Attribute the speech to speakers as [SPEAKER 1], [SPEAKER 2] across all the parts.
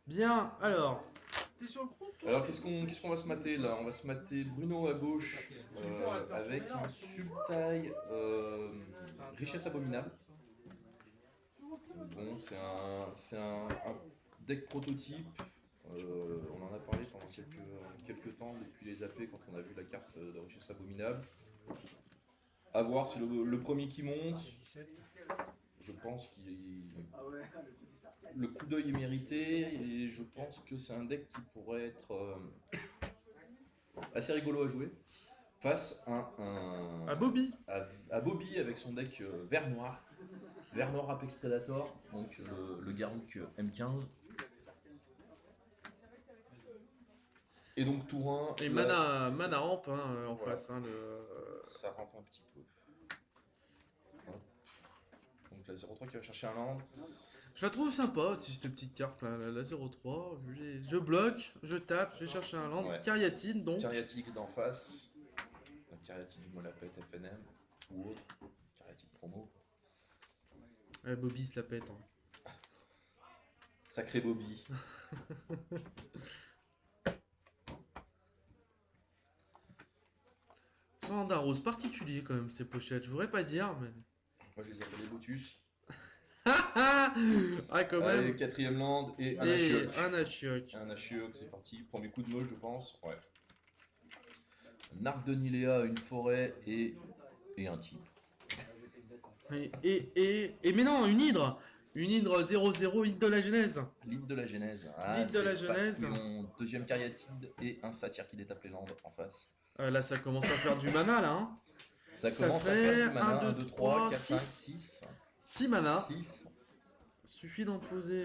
[SPEAKER 1] Bien, alors.
[SPEAKER 2] T'es sur le groupe, toi?
[SPEAKER 3] Alors qu'est-ce qu'on va se mater là? On va se mater Bruno à gauche avec un subtail richesse abominable. Bon, c'est un deck prototype. On en a parlé pendant quelques temps depuis les AP quand on a vu la carte de richesse abominable. A voir si le premier qui monte, je pense qu'il le coup d'œil est mérité et je pense que c'est un deck qui pourrait être assez rigolo à jouer face
[SPEAKER 1] À Bobby.
[SPEAKER 3] à Bobby avec son deck vert noir Apex Predator, donc le Garruk M15. Et donc tour 1.
[SPEAKER 1] Et mana ramp hein, en
[SPEAKER 3] Voilà.
[SPEAKER 1] face. Hein,
[SPEAKER 3] Ça rentre un petit peu. Hop. Donc la 0-3 qui va chercher un land.
[SPEAKER 1] Je la trouve sympa aussi cette petite carte là, la 0-3. Je bloque, je tape, je cherche un land.
[SPEAKER 3] Ouais.
[SPEAKER 1] Cariatide donc.
[SPEAKER 3] Cariatide d'en face. La Cariatide du Molapet FNM ou autre. Cariatide promo.
[SPEAKER 1] Bobby se la pète. Hein.
[SPEAKER 3] Sacré Bobby.
[SPEAKER 1] Sans d'un rose particulier quand même ces pochettes, je voudrais pas dire mais.
[SPEAKER 3] Moi je les appelle les Lotus.
[SPEAKER 1] Ah quand même.
[SPEAKER 3] Allez, quatrième land et un
[SPEAKER 1] Et
[SPEAKER 3] Ashiok.
[SPEAKER 1] un Ashiok.
[SPEAKER 3] Un Ashiok, c'est parti. Premier coup de molle, je pense. Ouais. Un arc de Nilea, une forêt et un type.
[SPEAKER 1] Et mais non, une hydre. Une hydre 0-0, hydre de la genèse.
[SPEAKER 3] Lead de la Genèse.
[SPEAKER 1] Lead de la Genèse.
[SPEAKER 3] Deuxième Cariatide et un Satyre qui détape les landes en face.
[SPEAKER 1] Là ça commence à faire du mana là. Hein.
[SPEAKER 3] Ça
[SPEAKER 1] Ça
[SPEAKER 3] commence à
[SPEAKER 1] fait
[SPEAKER 3] faire du mana.
[SPEAKER 1] 1, 2, 3,
[SPEAKER 3] 4, 5,
[SPEAKER 1] 6.
[SPEAKER 3] 6.
[SPEAKER 1] 6 mana.
[SPEAKER 3] 6.
[SPEAKER 1] Suffit d'en poser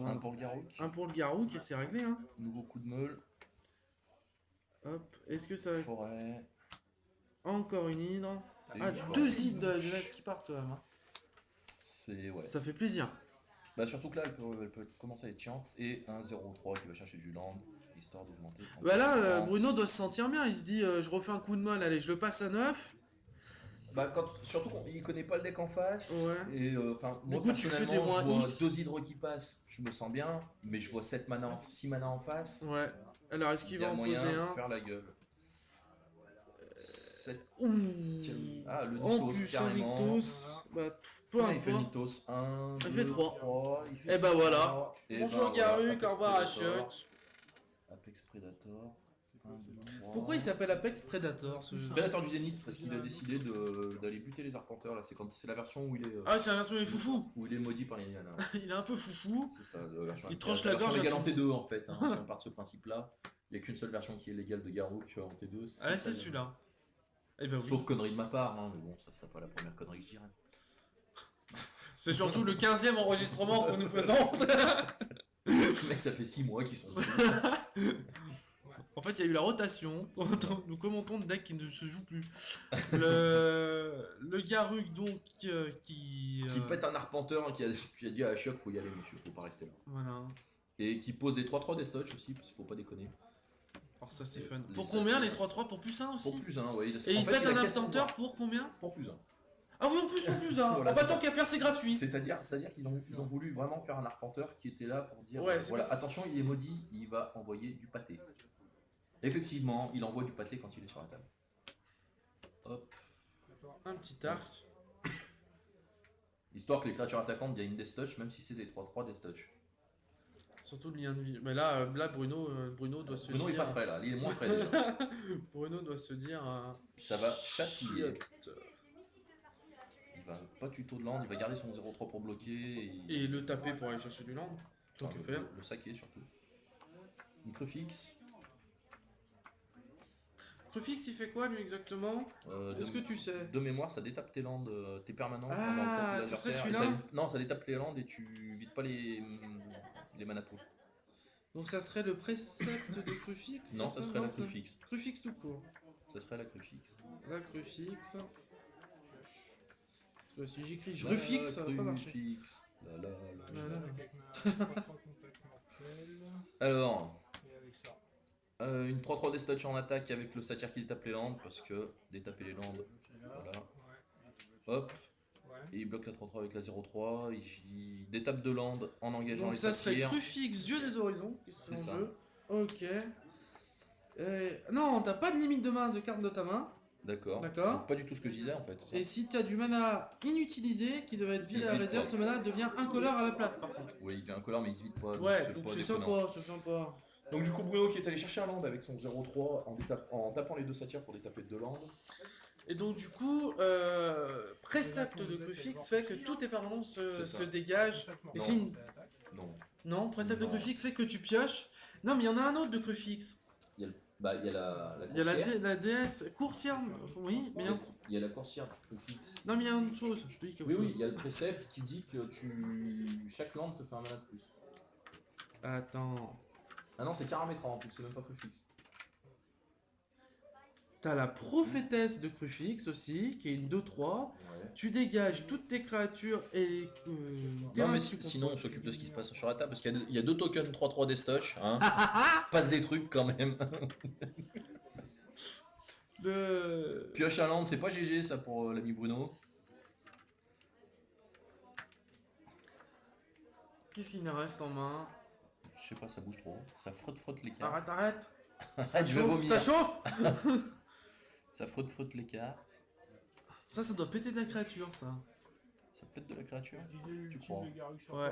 [SPEAKER 3] Un pour le Garruk.
[SPEAKER 1] un pour le Garruk et c'est réglé. Hein.
[SPEAKER 3] Nouveau coup de meule.
[SPEAKER 1] Hop, est-ce que ça.
[SPEAKER 3] Forêt.
[SPEAKER 1] Encore une hydre.
[SPEAKER 3] Et
[SPEAKER 1] Ah,
[SPEAKER 3] une forêt.
[SPEAKER 1] deux hydres de la jeunesse qui partent quand même. Hein.
[SPEAKER 3] C'est ouais.
[SPEAKER 1] Ça fait plaisir.
[SPEAKER 3] Bah surtout que là elle peut commencer à être chiante. Et un 0-3 qui va chercher du land. Histoire d'augmenter.
[SPEAKER 1] Bah là, Bruno doit se sentir bien. Il se dit, je refais un coup de molle, allez, je le passe à 9.
[SPEAKER 3] Bah surtout qu'il connaît pas le deck en face.
[SPEAKER 1] Ouais.
[SPEAKER 3] Et enfin moi
[SPEAKER 1] coup, tu fais des
[SPEAKER 3] personnellement je
[SPEAKER 1] moins
[SPEAKER 3] vois
[SPEAKER 1] X.
[SPEAKER 3] 2 hydres qui passent, je me sens bien, mais je vois 6 mana en face.
[SPEAKER 1] Ouais. Alors, est-ce
[SPEAKER 3] Il
[SPEAKER 1] qu'il
[SPEAKER 3] y
[SPEAKER 1] va
[SPEAKER 3] a
[SPEAKER 1] en
[SPEAKER 3] moyen
[SPEAKER 1] poser
[SPEAKER 3] de
[SPEAKER 1] un
[SPEAKER 3] faire la gueule. 7.
[SPEAKER 1] Ouh.
[SPEAKER 3] Ah le
[SPEAKER 1] En
[SPEAKER 3] Nyctos
[SPEAKER 1] plus, un
[SPEAKER 3] carrément.
[SPEAKER 1] Nyctos. Bah, peu
[SPEAKER 3] Combien il fait le
[SPEAKER 1] importe.
[SPEAKER 3] Nyctos 1,
[SPEAKER 1] Il
[SPEAKER 3] 2,
[SPEAKER 1] fait 3.
[SPEAKER 3] 3. Il fait
[SPEAKER 1] Et bah
[SPEAKER 3] 3.
[SPEAKER 1] voilà.
[SPEAKER 3] Et
[SPEAKER 1] Bonjour
[SPEAKER 3] bah,
[SPEAKER 1] Garruk,
[SPEAKER 3] voilà,
[SPEAKER 1] au revoir
[SPEAKER 3] Apex Predator.
[SPEAKER 1] Ashiok.
[SPEAKER 3] Apex Predator. 1, 2, 3.
[SPEAKER 1] Pourquoi il s'appelle Apex Predator ce jeu?
[SPEAKER 3] Predator du Zénith parce qu'il a décidé d'aller buter les arpenteurs là, c'est la version où il est
[SPEAKER 1] Ah, c'est la version des foufous.
[SPEAKER 3] où il est maudit par les lianes.
[SPEAKER 1] Il est un peu foufou.
[SPEAKER 3] C'est ça, la version
[SPEAKER 1] Il tranche la gorge à
[SPEAKER 3] légale en
[SPEAKER 1] tout.
[SPEAKER 3] T2 en fait, hein, si on part de ce principe là. Il n'y a qu'une seule version qui est légale de Garruk en T2.
[SPEAKER 1] Ah, c'est celui-là. Eh ben oui.
[SPEAKER 3] Sauf connerie de ma part, hein, mais bon, ça serait pas la première connerie que je dirais.
[SPEAKER 1] C'est surtout le 15e enregistrement que nous faisons.
[SPEAKER 3] Mec, ça fait 6 mois qu'ils sont
[SPEAKER 1] En fait, il y a eu la rotation. Nous commentons de deck qui ne se joue plus. Le Garruk, donc, qui
[SPEAKER 3] pète un arpenteur hein, qui a dit à Ashiok faut y aller monsieur, faut pas rester là.
[SPEAKER 1] Voilà.
[SPEAKER 3] Et qui pose des 3-3 des touch aussi, parce qu'il faut pas déconner.
[SPEAKER 1] Alors ça, c'est fun.
[SPEAKER 3] Les
[SPEAKER 1] Pour
[SPEAKER 3] sept,
[SPEAKER 1] combien
[SPEAKER 3] ouais.
[SPEAKER 1] les 3-3? Pour plus 1 aussi?
[SPEAKER 3] Pour plus 1, ouais.
[SPEAKER 1] Et il pète un arpenteur pour combien?
[SPEAKER 3] Pour plus 1.
[SPEAKER 1] Ah oui, en plus 1.
[SPEAKER 3] Voilà,
[SPEAKER 1] Pas
[SPEAKER 3] c'est
[SPEAKER 1] tant
[SPEAKER 3] ça.
[SPEAKER 1] qu'à faire, c'est gratuit.
[SPEAKER 3] C'est-à-dire qu'ils ont voulu vraiment faire un arpenteur qui était là pour dire
[SPEAKER 1] Ouais, c'est
[SPEAKER 3] voilà,
[SPEAKER 1] pas-
[SPEAKER 3] attention, il est maudit, il va envoyer du pâté. Effectivement, il envoie du pâté quand il est sur la table. Hop.
[SPEAKER 1] Un petit arc.
[SPEAKER 3] Histoire que les créatures attaquantes gagnent des touch, même si c'est des 3-3 des touch.
[SPEAKER 1] Surtout le lien de vie. Mais là, Bruno doit se
[SPEAKER 3] Bruno est
[SPEAKER 1] dire.
[SPEAKER 3] pas frais là, il est moins frais déjà.
[SPEAKER 1] Bruno doit se dire.
[SPEAKER 3] Ça va chatouiller. Il va pas tuto de land, il va garder son 0-3 pour bloquer.
[SPEAKER 1] Et le taper pour aller chercher du land. Tant que faire.
[SPEAKER 3] Le saquer surtout. Une fixe.
[SPEAKER 1] Crufix, il fait quoi lui exactement? Est-ce que tu sais?
[SPEAKER 3] De mémoire, ça détape tes landes, tes permanents.
[SPEAKER 1] Ah,
[SPEAKER 3] pendant le tour de
[SPEAKER 1] ça serait
[SPEAKER 3] l'adversaire.
[SPEAKER 1] celui-là?
[SPEAKER 3] Non, ça détape tes landes et tu vides pas les mana pools.
[SPEAKER 1] Donc ça serait le précepte de Crufix?
[SPEAKER 3] Non, ça serait la Crufix.
[SPEAKER 1] Crufix tout court.
[SPEAKER 3] Ça serait la Crufix.
[SPEAKER 1] La Crufix. Si j'écris Crufix, ça va pas marcher.
[SPEAKER 3] Crufix. La, la, la,
[SPEAKER 1] Non,
[SPEAKER 3] la.
[SPEAKER 1] non, non.
[SPEAKER 2] Avec ma 3-3 contact mortel.
[SPEAKER 3] Alors,
[SPEAKER 2] Et avec ça.
[SPEAKER 3] une 3-3 des touch en attaque avec le satyre qui détape les landes parce que détaper les landes.
[SPEAKER 2] C'est là.
[SPEAKER 3] Voilà.
[SPEAKER 2] Ouais.
[SPEAKER 3] Hop.
[SPEAKER 2] Ouais.
[SPEAKER 3] Et il bloque la 3-3 avec la 0-3. Il détape de land en engageant
[SPEAKER 1] Donc
[SPEAKER 3] les
[SPEAKER 1] ça serait
[SPEAKER 3] satires.
[SPEAKER 1] Crufix, Dieu des Horizons, qui serait
[SPEAKER 3] C'est
[SPEAKER 1] en
[SPEAKER 3] ça.
[SPEAKER 1] jeu. Ok. Non, t'as pas de limite de main de carte de ta main.
[SPEAKER 3] D'accord.
[SPEAKER 1] D'accord.
[SPEAKER 3] Donc, pas du tout ce que je disais en fait. c'est ça.
[SPEAKER 1] Et si t'as du mana inutilisé qui devrait être vidé à la
[SPEAKER 3] 18,
[SPEAKER 1] réserve,
[SPEAKER 3] ouais.
[SPEAKER 1] ce mana devient incolore à la place par contre.
[SPEAKER 3] Oui, il fait un colère mais il se vide pas.
[SPEAKER 1] Ouais,
[SPEAKER 3] c'est
[SPEAKER 1] donc
[SPEAKER 3] pas
[SPEAKER 1] c'est
[SPEAKER 3] déconnant.
[SPEAKER 1] sympa, c'est sympa.
[SPEAKER 3] Donc du coup Bruno qui est allé chercher un land avec son 0-3 en tapant les deux satires pour détaper deux landes.
[SPEAKER 1] Et donc du coup, précepte de Crufix fait que tous tes permanents
[SPEAKER 3] C'est ça.
[SPEAKER 1] se dégagent. Et
[SPEAKER 3] Non.
[SPEAKER 1] c'est une...
[SPEAKER 3] Non.
[SPEAKER 1] Non, précepte de
[SPEAKER 3] Non.
[SPEAKER 1] Crufix fait que tu pioches. Non, mais il y en a un autre de Crufix.
[SPEAKER 3] Il y a, il y a la
[SPEAKER 1] Il y a
[SPEAKER 3] coursière.
[SPEAKER 1] la déesse coursière, oui, mais il y a
[SPEAKER 3] Il y a la coursière fixe.
[SPEAKER 1] non, mais il y a une chose. Je te dis quelque
[SPEAKER 3] Oui,
[SPEAKER 1] chose.
[SPEAKER 3] oui, il y a le précepte qui dit que chaque land te fait un mana de plus.
[SPEAKER 1] Attends.
[SPEAKER 3] Ah non, c'est paramétrant en plus, c'est même pas fixe.
[SPEAKER 1] T'as la prophétesse de Crufix aussi, qui est une 2-3.
[SPEAKER 3] Ouais.
[SPEAKER 1] Tu dégages toutes tes créatures et
[SPEAKER 3] Non
[SPEAKER 1] terrains
[SPEAKER 3] mais
[SPEAKER 1] que tu
[SPEAKER 3] sinon on
[SPEAKER 1] contrôles.
[SPEAKER 3] s'occupe de ce qui se passe sur la table parce qu'il y a deux tokens 3-3 d'estoche, hein. Passe des trucs quand même.
[SPEAKER 1] Le...
[SPEAKER 3] Pioche à land, c'est pas GG ça pour l'ami Bruno.
[SPEAKER 1] Qu'est-ce qu'il nous reste en main?
[SPEAKER 3] Je sais pas, ça bouge trop. Ça frotte les cartes.
[SPEAKER 1] Arrête.
[SPEAKER 3] Ah, je vais vomir.
[SPEAKER 1] Ça chauffe.
[SPEAKER 3] Ça frotte les cartes.
[SPEAKER 1] Ça doit péter de la créature, ça.
[SPEAKER 3] Ça pète de la créature.
[SPEAKER 2] Tu
[SPEAKER 3] crois.
[SPEAKER 1] Ouais.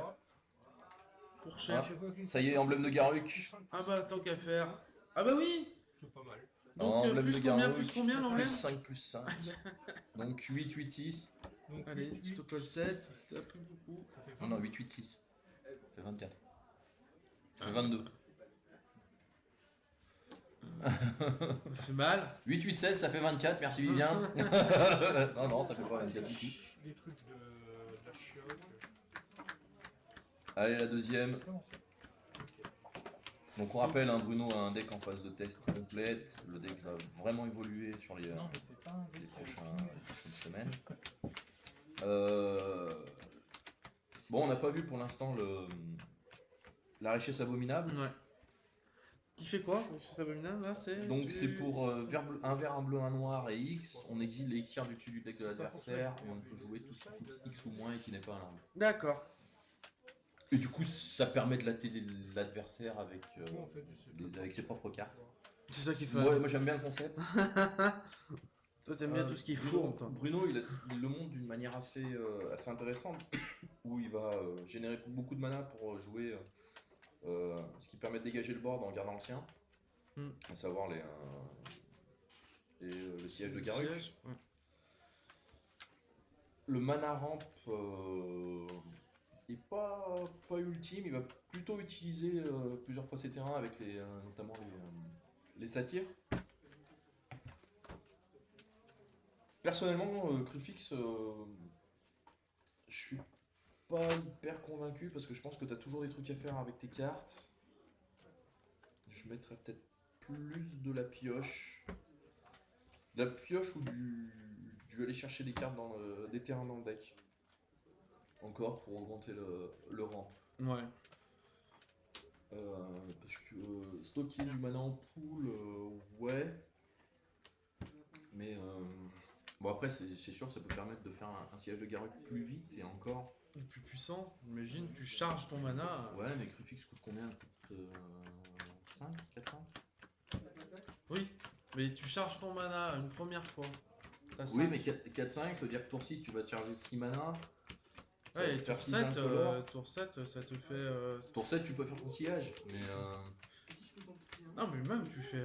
[SPEAKER 1] Pour cher.
[SPEAKER 3] Ça y est, emblème de Garuk.
[SPEAKER 1] Ah bah, tant qu'à faire. Ah bah oui.
[SPEAKER 2] C'est pas mal.
[SPEAKER 1] Donc,
[SPEAKER 3] Emblème
[SPEAKER 1] plus
[SPEAKER 3] de
[SPEAKER 1] combien,
[SPEAKER 3] Garuk.
[SPEAKER 1] plus combien, l'emblème?
[SPEAKER 3] Plus 5, plus 5. Donc 8, 8, 6.
[SPEAKER 2] Donc,
[SPEAKER 1] Allez, je te colle 16, ça plus beaucoup.
[SPEAKER 2] Ça fait
[SPEAKER 3] Non,
[SPEAKER 2] 20.
[SPEAKER 3] non, 8, 8, 6. Ça fait 24. Ça fait 22.
[SPEAKER 1] Ça fait mal.
[SPEAKER 3] 8, 8, 16, ça fait 24. Merci Vivien. Non, non, ça fait pas 24 du tout.
[SPEAKER 2] Les trucs de la chiotte.
[SPEAKER 3] Allez, la deuxième.
[SPEAKER 2] Comment ça?
[SPEAKER 3] Donc on rappelle, hein, Bruno a un deck en phase de test complète. Le deck va vraiment évoluer sur les
[SPEAKER 2] Non, mais c'est pas un
[SPEAKER 3] les
[SPEAKER 2] deck.
[SPEAKER 3] prochaines semaines. Bon, on n'a pas vu pour l'instant la richesse abominable.
[SPEAKER 1] Ouais. Qui fait quoi? C'est abominable, là, c'est...
[SPEAKER 3] Donc
[SPEAKER 1] du-
[SPEAKER 3] c'est pour un vert, un bleu, un noir et X. On exile les X du dessus du deck de l'adversaire et on peut jouer tout ce qui coûte X ou moins et qui n'est pas un land.
[SPEAKER 1] D'accord.
[SPEAKER 3] Et du coup, ça permet de latter l'adversaire avec,
[SPEAKER 2] Bon, en fait, je sais pas.
[SPEAKER 3] avec ses propres cartes.
[SPEAKER 1] C'est ça qui fait.
[SPEAKER 3] Ouais, moi j'aime bien le concept.
[SPEAKER 1] Toi, t'aimes bien tout ce qui est fourbe, toi.
[SPEAKER 3] Bruno, il le montre d'une manière assez intéressante, où il va générer beaucoup de mana pour jouer, ce qui permet de dégager le board en gardant le sien, à savoir le siège de Garuk.
[SPEAKER 1] Siège, ouais.
[SPEAKER 3] Le mana ramp est pas ultime, il va plutôt utiliser plusieurs fois ses terrains avec notamment les satires. Personnellement, Crufix, je suis pas hyper convaincu parce que je pense que tu as toujours des trucs à faire avec tes cartes. Je mettrais peut-être plus de la pioche. De la pioche ou du aller chercher des cartes des terrains dans le deck. Encore pour augmenter le ramp.
[SPEAKER 1] Ouais.
[SPEAKER 3] Parce que stocker du mana en pool, ouais. Mais bon après c'est sûr ça peut permettre de faire un siège de Garuk plus vite et encore.
[SPEAKER 1] Le plus puissant, imagine, tu charges ton mana.
[SPEAKER 3] Ouais mais Crufix coûte combien? Il coûte 5, 4, 5?
[SPEAKER 1] Oui, mais tu charges ton mana une première fois. T'as
[SPEAKER 3] Oui
[SPEAKER 1] cinq.
[SPEAKER 3] mais 4, 5 ça veut dire que tour 6 tu vas te charger 6 mana. Ça va
[SPEAKER 1] Ouais,
[SPEAKER 3] te
[SPEAKER 1] et
[SPEAKER 3] faire
[SPEAKER 1] tour
[SPEAKER 3] six
[SPEAKER 1] 7,
[SPEAKER 3] incolores.
[SPEAKER 1] tour 7, ça te fait...
[SPEAKER 3] Tour 7 tu peux faire ton sillage mais
[SPEAKER 1] Non, mais même, tu fais...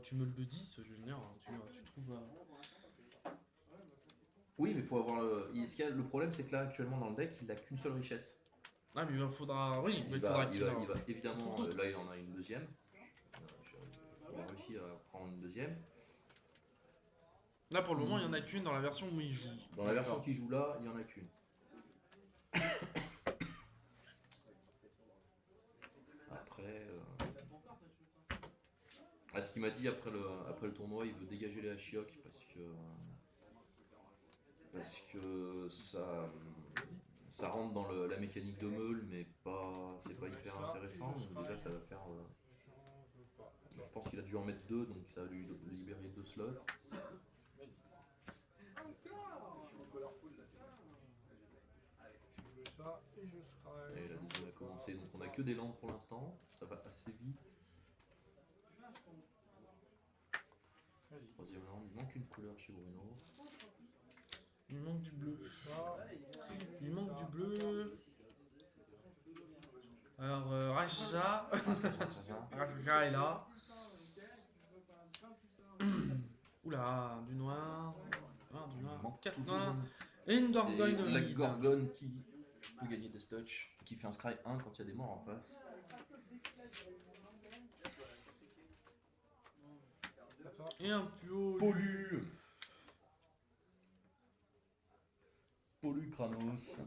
[SPEAKER 1] tu me le 10, je veux dire, tu trouves...
[SPEAKER 3] oui mais il faut avoir le problème c'est que là actuellement dans le deck il a qu'une seule richesse.
[SPEAKER 1] Ah, mais il faudra... Oui, mais
[SPEAKER 3] Il
[SPEAKER 1] il faudra
[SPEAKER 3] va,
[SPEAKER 1] qu'il...
[SPEAKER 3] il va évidemment,
[SPEAKER 1] trouve d'autres.
[SPEAKER 3] là il en a une deuxième. Il a réussi à prendre une deuxième.
[SPEAKER 1] Là, pour le moment, il y en a qu'une dans la version où il joue.
[SPEAKER 3] Dans la version qui joue là, il n'y en a qu'une. Après, ce qu'il m'a dit après le tournoi, il veut dégager les Ashiok parce que ça rentre dans la mécanique de meule, mais c'est pas hyper intéressant. Donc déjà, ça va faire. Je pense qu'il a dû en mettre 2, donc ça va lui libérer 2 slots.
[SPEAKER 2] ça et je serai.
[SPEAKER 3] Et la deuxième va commencer. Donc on a que des lampes pour l'instant. Ça va assez vite.
[SPEAKER 2] Vas-y.
[SPEAKER 3] Troisième lampe. Il manque une couleur chez Bruno.
[SPEAKER 1] Il manque du bleu.
[SPEAKER 2] Ça.
[SPEAKER 1] Il manque du bleu. Alors, Raja. Raja est là. Oula, du noir. Ah, du
[SPEAKER 3] Il
[SPEAKER 1] noir.
[SPEAKER 3] manque
[SPEAKER 1] 4
[SPEAKER 3] toujours
[SPEAKER 1] noirs. Et une
[SPEAKER 3] Et
[SPEAKER 1] gorgone.
[SPEAKER 3] la gorgone qui peut gagner des touch, qui fait un scry 1 quand il y a des morts en face.
[SPEAKER 2] Attends.
[SPEAKER 1] Et un plus haut.
[SPEAKER 3] Polukranos.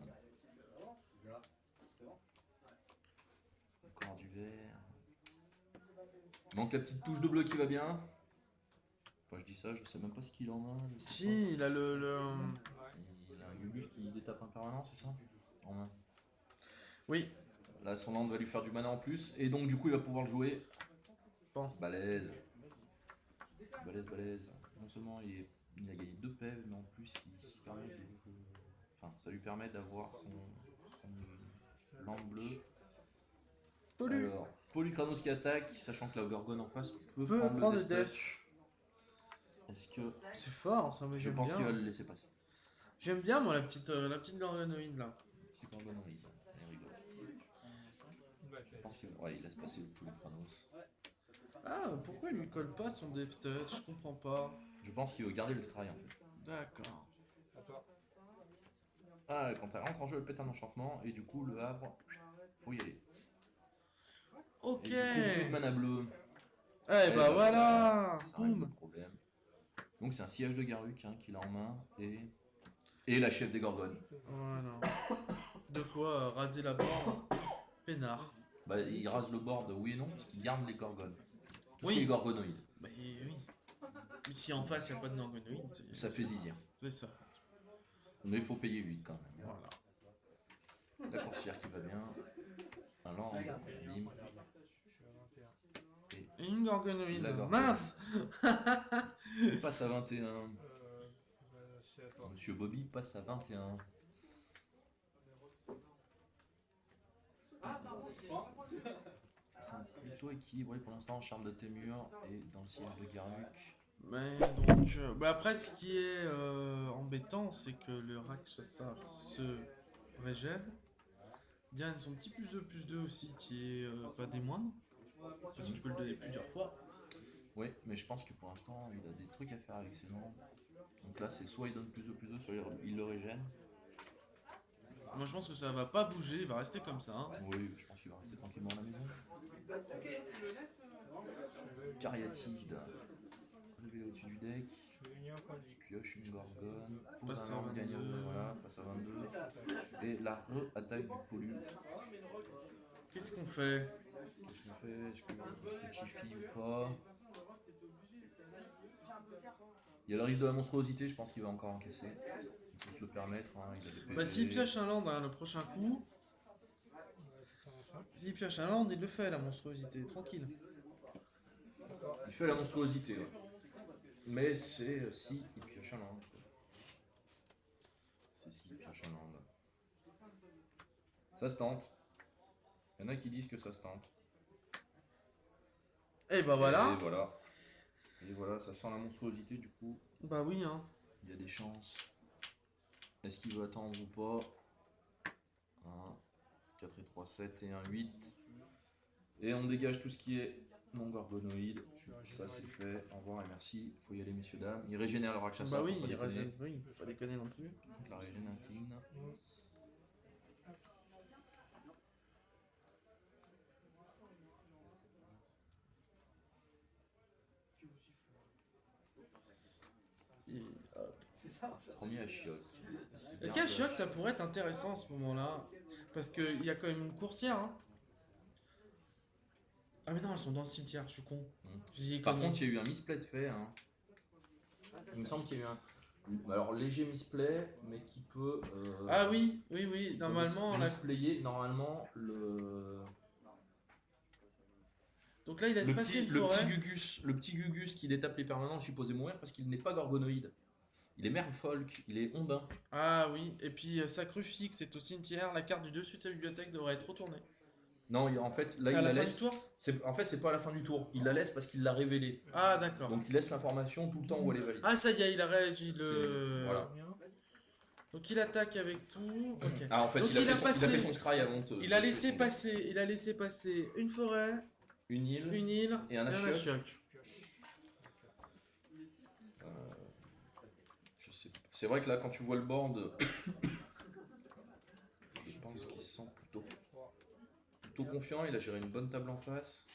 [SPEAKER 3] Encore du vert. Il manque la petite touche de bleu qui va bien. Enfin, je dis ça, je sais même pas ce qu'il en a. Je sais pas.
[SPEAKER 1] Si, il a le...
[SPEAKER 2] Ouais.
[SPEAKER 3] Il a un Gugus qui détape impermanent, c'est ça? En main.
[SPEAKER 1] Oui.
[SPEAKER 3] Là, son land va lui faire du mana en plus. Et donc, du coup, il va pouvoir le jouer.
[SPEAKER 1] Bon.
[SPEAKER 3] Balèze. Balèze. Non seulement il a gagné 2 PV, mais en plus, il se permet de... Enfin, ça lui permet d'avoir son land bleu. Alors, Polukranos qui attaque, sachant que la Gorgone en face peut prendre
[SPEAKER 1] le
[SPEAKER 3] le
[SPEAKER 1] death.
[SPEAKER 3] touch. Est-ce que...
[SPEAKER 1] C'est fort, ça, mais
[SPEAKER 3] Je
[SPEAKER 1] j'aime
[SPEAKER 3] pense qu'il va
[SPEAKER 1] bien.
[SPEAKER 3] le laisser passer.
[SPEAKER 1] J'aime bien, moi, la petite gorgonoïde, là.
[SPEAKER 3] Petit Gorgonoïde. Il rigole. Je pense qu'il il laisse passer le Polukranos.
[SPEAKER 1] Ah, pourquoi il lui colle pas son death touch? Je comprends pas.
[SPEAKER 3] Je pense qu'il veut garder le scry en fait.
[SPEAKER 1] D'accord.
[SPEAKER 2] À toi.
[SPEAKER 3] Ah, quand elle rentre en jeu, elle pète un enchantement et du coup, le Havre, faut y aller.
[SPEAKER 1] Ok.
[SPEAKER 3] Et du coup, plus de mana bleu.
[SPEAKER 1] Eh bah voilà.
[SPEAKER 3] Ça règle le
[SPEAKER 1] Boum.
[SPEAKER 3] problème. Donc c'est un sillage de Garruk qu'il a en main et la chef des Gorgones.
[SPEAKER 1] Voilà. De quoi raser la borne. Peinard.
[SPEAKER 3] Bah, il rase le board, oui et non, puisqu'il garde les Gorgones. Tout
[SPEAKER 1] Oui.
[SPEAKER 3] ce qui est Gorgonoïde.
[SPEAKER 1] Bah oui. Mais si en face, il n'y a pas de gorgonoïde,
[SPEAKER 3] Ça fait zizir.
[SPEAKER 1] C'est ça.
[SPEAKER 3] Mais il faut payer 8 quand même.
[SPEAKER 1] Voilà.
[SPEAKER 3] La coursière qui va bien. Un land, bim.
[SPEAKER 2] Je suis à 21.
[SPEAKER 1] Et une gorgonoïde.
[SPEAKER 3] La gorgone.
[SPEAKER 1] Mince.
[SPEAKER 3] Il passe à 21.
[SPEAKER 2] C'est à toi.
[SPEAKER 3] Monsieur Bobby passe à 21. Ça semble plutôt équilibré pour l'instant. Charme de Témur et dans le sillage de Garruk.
[SPEAKER 1] Mais donc, bah après, ce qui est embêtant, c'est que le Rakshasa se régène. Diane, son petit plus 2 aussi, qui est pas des moindres. Parce que tu peux le donner plusieurs fois.
[SPEAKER 3] Oui, mais je pense que pour l'instant, il a des trucs à faire avec ses noms. Donc là, c'est soit il donne plus de 2, soit il le régène.
[SPEAKER 1] Moi, je pense que ça va pas bouger, il va rester comme ça. Hein.
[SPEAKER 3] Oui, je pense qu'il va rester tranquillement à la maison. Cariatide. Révélé au-dessus du deck.
[SPEAKER 2] Je vais gagner un point de vie.
[SPEAKER 3] Pioche une gorgone. Pose
[SPEAKER 1] Passe
[SPEAKER 3] un
[SPEAKER 1] à
[SPEAKER 3] land
[SPEAKER 1] 22.
[SPEAKER 3] gagnant. Voilà, passe à 22. Et la re-attaque du pollu.
[SPEAKER 1] Qu'est-ce qu'on fait?
[SPEAKER 3] Qu'est-ce qu'on fait? Est-ce que Chiffy ou pas? Il y a le risque de la monstruosité, je pense qu'il va encore encaisser. Il faut se le permettre, hein, il a des PV.
[SPEAKER 1] Bah, s'il pioche un land hein, le prochain coup, s'il pioche un land, il le fait, la monstruosité, tranquille.
[SPEAKER 3] Il fait la monstruosité, ouais. Mais c'est si il pioche un land. C'est si il pioche un land. Ça se tente. Il y en a qui disent que ça se tente.
[SPEAKER 1] Et bah voilà.
[SPEAKER 3] Et voilà. Et voilà, ça sent la monstruosité du coup.
[SPEAKER 1] Bah oui, hein.
[SPEAKER 3] Il y a des chances. Est-ce qu'il veut attendre ou pas? 1, 4 et 3, 7 et 1, 8. Et on dégage tout ce qui est non gorgonoïde. Ça c'est fait. Au revoir et merci. Faut y aller messieurs dames. Il régénère le Rakshasa.
[SPEAKER 1] Bah oui,
[SPEAKER 3] faut pas
[SPEAKER 1] il
[SPEAKER 3] déconner.
[SPEAKER 1] régène, oui, faut pas déconner non plus.
[SPEAKER 3] Donc la régène incline.
[SPEAKER 1] Et, hop.
[SPEAKER 3] Premier à chiotte.
[SPEAKER 1] Est-ce qu'un choc ça pourrait être intéressant à ce moment-là? Parce qu'il y a quand même une coursière. Hein. Ah mais non, elles sont dans le cimetière, je suis con. Je dis
[SPEAKER 3] Par
[SPEAKER 1] comme-
[SPEAKER 3] contre, il y a eu un misplay de fait. Hein. Il me semble qu'il y a eu un. Alors léger misplay, mais qui peut.
[SPEAKER 1] Ah oui, oui,
[SPEAKER 3] qui
[SPEAKER 1] oui,
[SPEAKER 3] peut
[SPEAKER 1] normalement. La...
[SPEAKER 3] misplayer normalement le.
[SPEAKER 1] Donc là, il laisse passer une
[SPEAKER 3] Le
[SPEAKER 1] forêt.
[SPEAKER 3] petit Gugus qui détape les permanents, je suis posé mourir parce qu'il n'est pas gorgonoïde. Il est merfolk, il est ondin.
[SPEAKER 1] Ah oui, et puis Sacrifice est au cimetière, la carte du dessus de sa bibliothèque devrait être retournée.
[SPEAKER 3] Non, en fait, là,
[SPEAKER 1] C'est à
[SPEAKER 3] il
[SPEAKER 1] la
[SPEAKER 3] la
[SPEAKER 1] fin du
[SPEAKER 3] laisse.
[SPEAKER 1] tour?
[SPEAKER 3] En fait, c'est pas à la fin du tour. Il la laisse parce qu'il l'a révélée.
[SPEAKER 1] Ah d'accord.
[SPEAKER 3] Donc, il laisse l'information tout le temps où elle est valide.
[SPEAKER 1] Ah ça y est, il a réagi
[SPEAKER 3] Voilà.
[SPEAKER 2] Combien?
[SPEAKER 1] Donc il attaque avec tout. Ok.
[SPEAKER 3] Ah, en fait,
[SPEAKER 1] Donc,
[SPEAKER 3] il a,
[SPEAKER 1] il a
[SPEAKER 3] fait son, il a
[SPEAKER 1] passé-
[SPEAKER 3] fait son scry avant de.
[SPEAKER 1] Il a
[SPEAKER 3] de
[SPEAKER 1] laissé
[SPEAKER 3] descendre.
[SPEAKER 1] passer, une forêt,
[SPEAKER 3] Une île.
[SPEAKER 1] une île
[SPEAKER 3] Et un
[SPEAKER 1] un
[SPEAKER 3] Ashiok.
[SPEAKER 1] Ashiok.
[SPEAKER 3] Je sais. C'est vrai que là, quand tu vois le board, je pense qu'il se sent plutôt confiant. Il a géré une bonne table en face.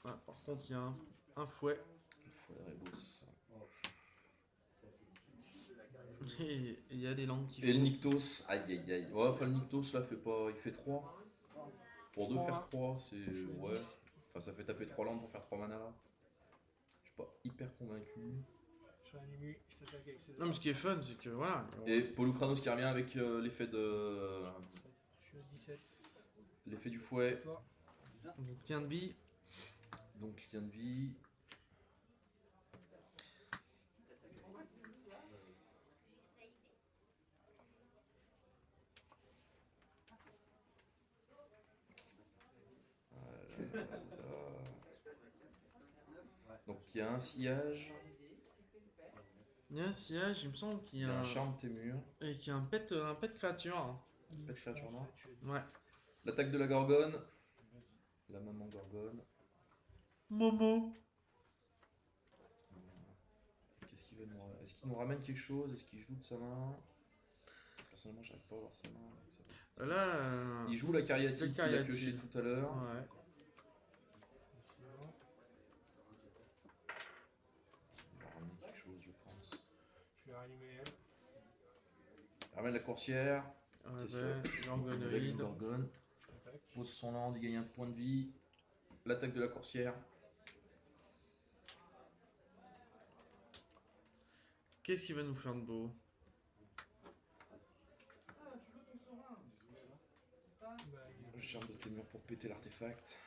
[SPEAKER 1] Ah, par contre, il y a un fouet.
[SPEAKER 3] Il faut la rebousse.
[SPEAKER 1] Et il y a des langues qui
[SPEAKER 3] Et le
[SPEAKER 1] font.
[SPEAKER 3] Nyctos, aïe aïe aïe. Ouais, enfin le Nyctos là fait pas. Il fait 3. Pour 2
[SPEAKER 2] 3.
[SPEAKER 3] faire 3, c'est. Ouais. Enfin ça fait taper 3 landes pour faire 3 mana. Je suis pas hyper convaincu.
[SPEAKER 2] Je suis animé, je t'attaque avec ces
[SPEAKER 1] Non, mais ce qui est fun, c'est que voilà.
[SPEAKER 3] Et Polukranos qui revient avec l'effet de.
[SPEAKER 2] Je suis à 17.
[SPEAKER 3] L'effet du fouet.
[SPEAKER 2] Toi,
[SPEAKER 1] Donc, tien de vie.
[SPEAKER 3] Donc lien de vie. Donc il y a un sillage,
[SPEAKER 1] Il y a un sillage, il me semble qu'il
[SPEAKER 3] il
[SPEAKER 1] y
[SPEAKER 3] y
[SPEAKER 1] a
[SPEAKER 3] a un
[SPEAKER 1] un.
[SPEAKER 3] charme témur,
[SPEAKER 1] Et qu'il y a un pet créature.
[SPEAKER 3] pas de créature noire.
[SPEAKER 2] je suis à 10.
[SPEAKER 1] Ouais.
[SPEAKER 3] L'attaque de la gorgone. La maman gorgone.
[SPEAKER 1] Momo.
[SPEAKER 3] Qu'est-ce qu'il va nous ramène? Est-ce qu'il nous ramène quelque chose? Est-ce qu'il joue de sa main? Personnellement, j'arrive pas à voir sa main.
[SPEAKER 1] Là.
[SPEAKER 3] Il joue la cariatide
[SPEAKER 1] Le
[SPEAKER 3] qu'il a
[SPEAKER 1] cariatide.
[SPEAKER 3] pioché tout à l'heure.
[SPEAKER 1] Ouais.
[SPEAKER 3] Il va ramener quelque chose, je pense.
[SPEAKER 2] Je vais réanimer elle.
[SPEAKER 3] Il ramène la coursière.
[SPEAKER 1] Ouais,
[SPEAKER 3] C'est
[SPEAKER 1] ben,
[SPEAKER 3] Avec
[SPEAKER 1] l'orgonoïde.
[SPEAKER 3] une gorgone.
[SPEAKER 2] J'attaque.
[SPEAKER 3] Pose son land, il gagne un point de vie. L'attaque de la coursière.
[SPEAKER 1] Qu'est-ce qu'il va nous faire de beau?
[SPEAKER 2] Bah,
[SPEAKER 3] Le charme de témur pour péter l'artefact.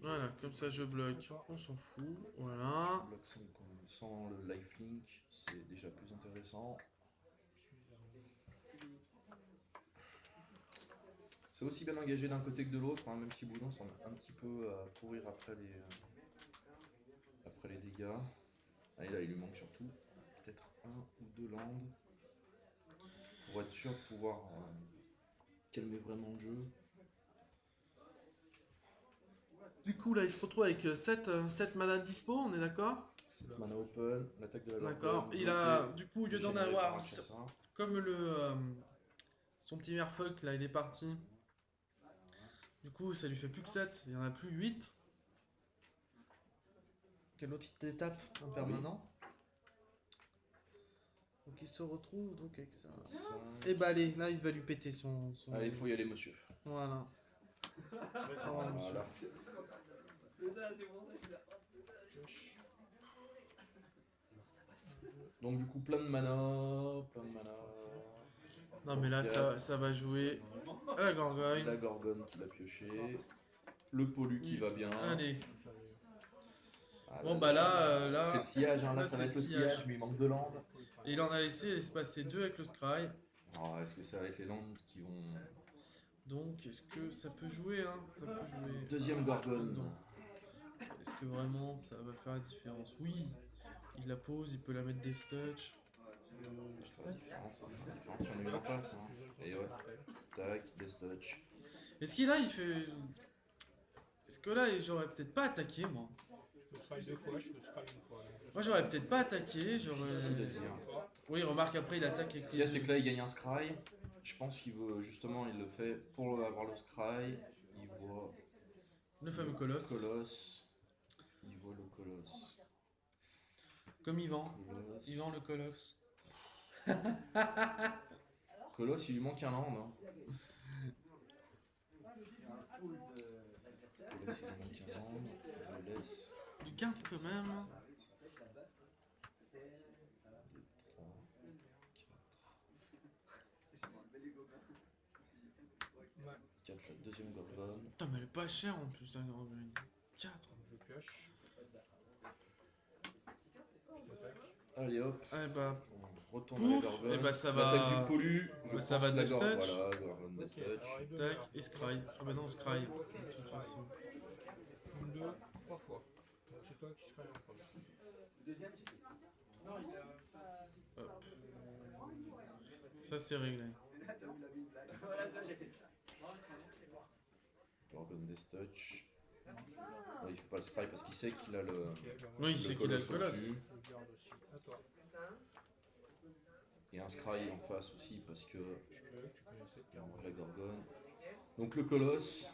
[SPEAKER 1] Voilà, comme ça je bloque. On s'en fout. Voilà.
[SPEAKER 3] Bloc sans le lifelink, c'est déjà plus intéressant. C'est aussi bien engagé d'un côté que de l'autre, hein, même si Boudon semble un petit peu à courir après les dégâts. Allez, là, il lui manque surtout peut-être 1 ou 2 landes pour être sûr de pouvoir calmer vraiment le jeu.
[SPEAKER 1] Du coup, là, il se retrouve avec 7 mana de dispo, on est d'accord?
[SPEAKER 3] 7 mana open, l'attaque de la
[SPEAKER 1] D'accord.
[SPEAKER 3] gorgone,
[SPEAKER 1] Il a,
[SPEAKER 3] bloqué,
[SPEAKER 1] du coup, au lieu d'en
[SPEAKER 3] généré par
[SPEAKER 1] avoir,
[SPEAKER 3] Rakshasa.
[SPEAKER 1] comme son petit merfolk, là, il est parti. Du coup, ça lui fait plus que 7, il y en a plus 8. Quelle autre étape impermanent. Donc il se retrouve donc avec ça. Et bah allez, là il va lui péter son...
[SPEAKER 3] Allez, il faut y aller, monsieur.
[SPEAKER 1] Voilà. Oh, monsieur.
[SPEAKER 3] Voilà. Donc du coup, plein de mana.
[SPEAKER 1] Non mais là ça va jouer à la gorgogne.
[SPEAKER 3] La gorgone qui l'a pioché. Le pollu qui va bien.
[SPEAKER 1] Allez.
[SPEAKER 3] Ah,
[SPEAKER 1] Bon bah là,
[SPEAKER 3] c'est le sillage, hein. Là
[SPEAKER 1] là,
[SPEAKER 3] ça
[SPEAKER 1] c'est
[SPEAKER 3] va être le
[SPEAKER 1] le sillage.
[SPEAKER 3] sillage, mais il manque de landes.
[SPEAKER 1] il en a laissé passer 2 avec le scry.
[SPEAKER 3] Alors, est-ce que ça va être les landes qui vont.
[SPEAKER 1] Donc est-ce que ça peut jouer hein? Ça peut jouer.
[SPEAKER 3] Deuxième gorgone.
[SPEAKER 1] Est-ce que vraiment ça va faire la différence? Oui. Il la pose, il peut la mettre Death Touch.
[SPEAKER 3] Ça fait la différence, ça fait la différence sur une en face. Hein. Et ouais, tac, Death Touch.
[SPEAKER 1] Est-ce qu'il là il fait... Est-ce que là j'aurais peut-être pas attaqué moi?
[SPEAKER 2] Je peux scry 2 fois, je peux scry 1 fois.
[SPEAKER 1] Moi j'aurais peut-être pas attaqué, j'aurais...
[SPEAKER 3] Difficile à dire.
[SPEAKER 1] Oui, remarque après il attaque avec
[SPEAKER 3] Ce qu'il y a, c'est que là il gagne un scry. Je pense qu'il veut justement, il le fait pour avoir le scry. Il voit
[SPEAKER 1] le fameux colosse.
[SPEAKER 3] Colosse. Il voit le colosse.
[SPEAKER 1] Comme Yvan.
[SPEAKER 3] Colosse.
[SPEAKER 1] Yvan le colosse.
[SPEAKER 3] Colosse, il lui manque un land. Hein. Colosse, il lui manque un land. On le laisse.
[SPEAKER 1] Du garde quand même.
[SPEAKER 3] 2, 3, 4, la deuxième gorgone.
[SPEAKER 1] Putain mais elle est pas chère en plus la gorgone. 4.
[SPEAKER 2] Je pioche. Je t'attaque.
[SPEAKER 3] Allez hop.
[SPEAKER 1] Ah bah,
[SPEAKER 3] retourne à la
[SPEAKER 1] Pouf,
[SPEAKER 3] Gorgone.
[SPEAKER 1] et bah ça
[SPEAKER 3] L'attaque
[SPEAKER 1] va.
[SPEAKER 3] du Pollu, je
[SPEAKER 1] Bah, ça
[SPEAKER 3] pense
[SPEAKER 1] va
[SPEAKER 3] la
[SPEAKER 1] Death
[SPEAKER 3] Gorgone,
[SPEAKER 1] Touch.
[SPEAKER 3] voilà, Gorgone Death
[SPEAKER 2] Ok, alors
[SPEAKER 3] Touch.
[SPEAKER 2] il doit
[SPEAKER 1] Tac,
[SPEAKER 2] faire
[SPEAKER 1] et Scry. Ah bah non, Scry, de toute façon.
[SPEAKER 2] 1, 2, 3 fois. Donc c'est toi qui seras en premier.
[SPEAKER 1] Hop. Ça c'est réglé.
[SPEAKER 3] Gorgone Death Touch. Ouais, il fait pas le Scry parce qu'il sait qu'il a le.
[SPEAKER 2] Ok, ben moi,
[SPEAKER 1] Oui, il sait qu'il a le colosse.
[SPEAKER 3] au-dessus.
[SPEAKER 2] je garde aussi. À toi.
[SPEAKER 3] Et un Scry en face aussi parce que
[SPEAKER 2] Tu connaissais
[SPEAKER 3] il y a la Gorgone. Donc le colosse.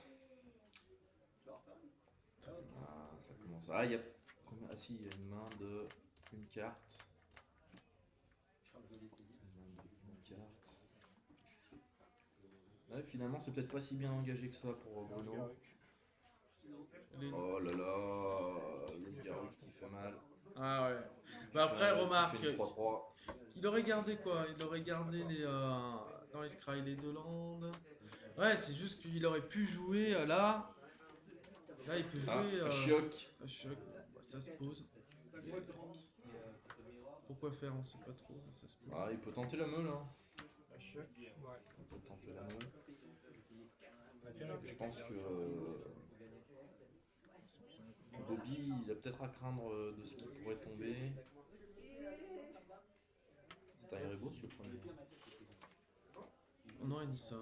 [SPEAKER 3] Ah, ça commence. Ah, il y a combien? Ah, si, il y a une main de. Une carte. Une carte. Ouais, finalement, c'est peut-être pas si bien engagé que ça pour Bruno.
[SPEAKER 1] Les-
[SPEAKER 3] Oh là là, le Garuk qui fait mal.
[SPEAKER 1] Ah ouais. Bah après,
[SPEAKER 3] Qui
[SPEAKER 1] remarque,
[SPEAKER 3] fait une 3-3.
[SPEAKER 1] il aurait gardé quoi? Il aurait gardé les. Dans les Scry, les deux landes. Ouais, c'est juste qu'il aurait pu jouer là. Là, il peut
[SPEAKER 3] Ah,
[SPEAKER 1] jouer.
[SPEAKER 3] Chiok.
[SPEAKER 1] Choc. Bah, ça se pose. Pourquoi faire? On sait pas trop. Ça se pose.
[SPEAKER 3] Ah, il peut tenter la meule. Hein.
[SPEAKER 2] Un choc. Ouais.
[SPEAKER 3] Il peut tenter la meule.
[SPEAKER 2] Bah, tiens,
[SPEAKER 3] Je pense que Bobby, il a peut-être à craindre de ce qui pourrait tomber. C'est un Erebos le premier.
[SPEAKER 1] Non, il dit ça.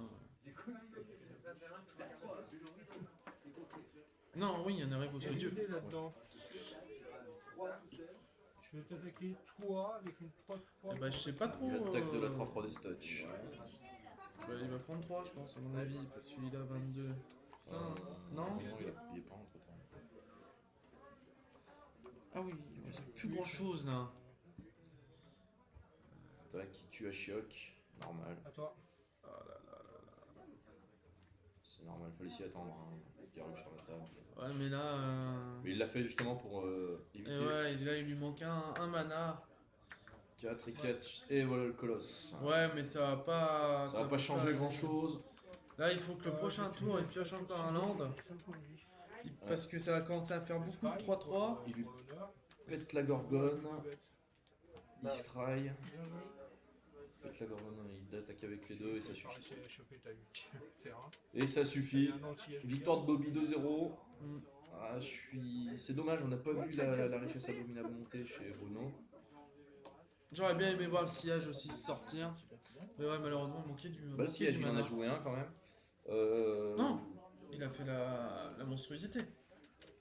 [SPEAKER 1] Non, oui, il y en a Rebos,
[SPEAKER 2] il y a
[SPEAKER 1] le
[SPEAKER 2] une
[SPEAKER 1] dieu.
[SPEAKER 2] idée là-dedans. Je vais t'attaquer toi avec une 3-3.
[SPEAKER 1] Eh bah, je sais pas trop.
[SPEAKER 3] Il attaque de la 3-3 des Touch.
[SPEAKER 1] Bah, il va prendre 3, je pense, à mon avis, parce qu'il a 22. Ça, non?
[SPEAKER 3] Non, il est pas entre temps.
[SPEAKER 1] Ah oui, il reste plus grand chose là.
[SPEAKER 3] Tac, qui tue à Chiok. Normal.
[SPEAKER 2] À toi.
[SPEAKER 1] Ah là là là
[SPEAKER 3] C'est normal, fallait s'y attendre. Hein. Garuk sur la table.
[SPEAKER 1] là. Ouais, mais là.
[SPEAKER 3] Mais il l'a fait justement pour éviter.
[SPEAKER 1] Et ouais, là, il lui manque un mana.
[SPEAKER 3] 4 et 4. Et voilà le colosse.
[SPEAKER 1] Ouais, mais ça va pas.
[SPEAKER 3] Ça va pas changer grand chose.
[SPEAKER 1] Là, il faut que le prochain tour, il pioche encore un land. Parce que ça va commencer à faire beaucoup de 3-3.
[SPEAKER 3] Il lui pète la Gorgone. Il scry. Pète la Gorgone, il attaque avec les deux et ça suffit.
[SPEAKER 2] J'ai chopé ta 8 terrain.
[SPEAKER 3] Et ça suffit.
[SPEAKER 2] Un anti-HPR.
[SPEAKER 3] Victoire de Bobby 2-0.
[SPEAKER 1] Mm.
[SPEAKER 3] Ah, je suis. C'est dommage, on n'a pas vu la richesse abominable monter chez Bruno.
[SPEAKER 1] J'aurais bien aimé voir le sillage aussi sortir. Mais ouais, malheureusement, il manquait du.
[SPEAKER 3] Bah, le
[SPEAKER 1] manquait
[SPEAKER 3] siège,
[SPEAKER 1] du
[SPEAKER 3] il en a
[SPEAKER 1] mana.
[SPEAKER 3] joué un quand même.
[SPEAKER 1] Non, il a fait la monstruosité.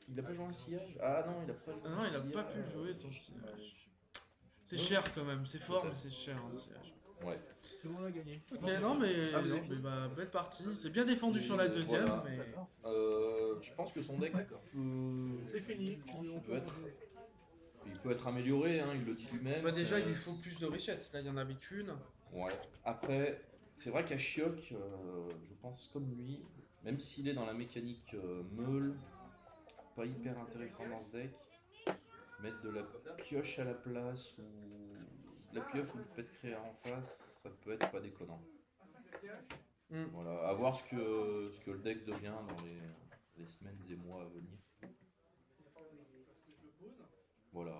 [SPEAKER 3] Il a pas joué un sillage. Ah non, il a pas joué.
[SPEAKER 1] Ah non, il a pas pu jouer son sillage. C'est cher quand même, c'est fort, mais c'est cher un sillage.
[SPEAKER 3] Ouais.
[SPEAKER 2] C'est bon, on a gagné.
[SPEAKER 1] Ok, non, mais,
[SPEAKER 3] Ah, vous avez
[SPEAKER 1] non,
[SPEAKER 3] fini.
[SPEAKER 1] mais bah, belle partie. C'est bien défendu sur la deuxième,
[SPEAKER 3] Voilà.
[SPEAKER 1] mais.
[SPEAKER 3] Je pense que son deck peut.
[SPEAKER 2] C'est fini.
[SPEAKER 3] Il peut être amélioré, hein, il le dit lui-même.
[SPEAKER 1] Bah, déjà,
[SPEAKER 3] c'est-
[SPEAKER 1] il lui faut plus de richesse. Là, il y en avait qu'une.
[SPEAKER 3] Ouais. Après, c'est vrai qu'à Chiok, je pense comme lui, même s'il est dans la mécanique meule, pas hyper intéressant dans ce deck, mettre de la pioche à la place ou de la pioche ou du pet créa en face, ça peut être pas déconnant.
[SPEAKER 1] Mm.
[SPEAKER 3] Voilà, à voir ce que le deck devient dans les semaines et mois à venir. Voilà,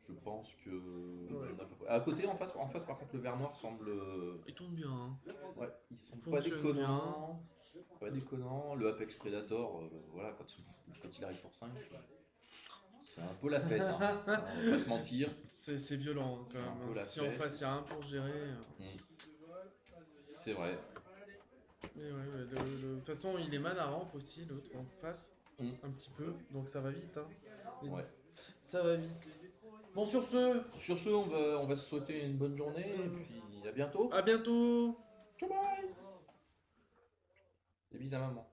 [SPEAKER 3] je pense que.
[SPEAKER 1] Ouais.
[SPEAKER 3] on a à peu près- À côté, en face, par contre, le vert noir semble.
[SPEAKER 1] Il tombe bien. Hein.
[SPEAKER 3] Ouais, ils sont
[SPEAKER 1] Il
[SPEAKER 3] pas
[SPEAKER 1] fonctionne
[SPEAKER 3] déconnants. Pas déconnant. Le Apex Predator, voilà, quand il arrive pour 5, c'est un peu la fête. Hein. On va pas se mentir.
[SPEAKER 1] C'est violent hein,
[SPEAKER 3] C'est un
[SPEAKER 1] quand
[SPEAKER 3] peu
[SPEAKER 1] même.
[SPEAKER 3] la
[SPEAKER 1] hein. Si en
[SPEAKER 3] fête.
[SPEAKER 1] face, il n'y a rien pour gérer.
[SPEAKER 3] C'est vrai.
[SPEAKER 1] Mais ouais, de toute façon, il est mana ramp aussi, l'autre en face.
[SPEAKER 3] Mm.
[SPEAKER 1] Un petit peu. Donc ça va vite. Hein. Mais
[SPEAKER 3] Ouais.
[SPEAKER 1] ça va vite. Bon, sur ce,
[SPEAKER 3] Sur ce, on va se souhaiter une bonne journée et puis à bientôt.
[SPEAKER 1] à bientôt!
[SPEAKER 3] Ciao, bye. Des bisous à maman.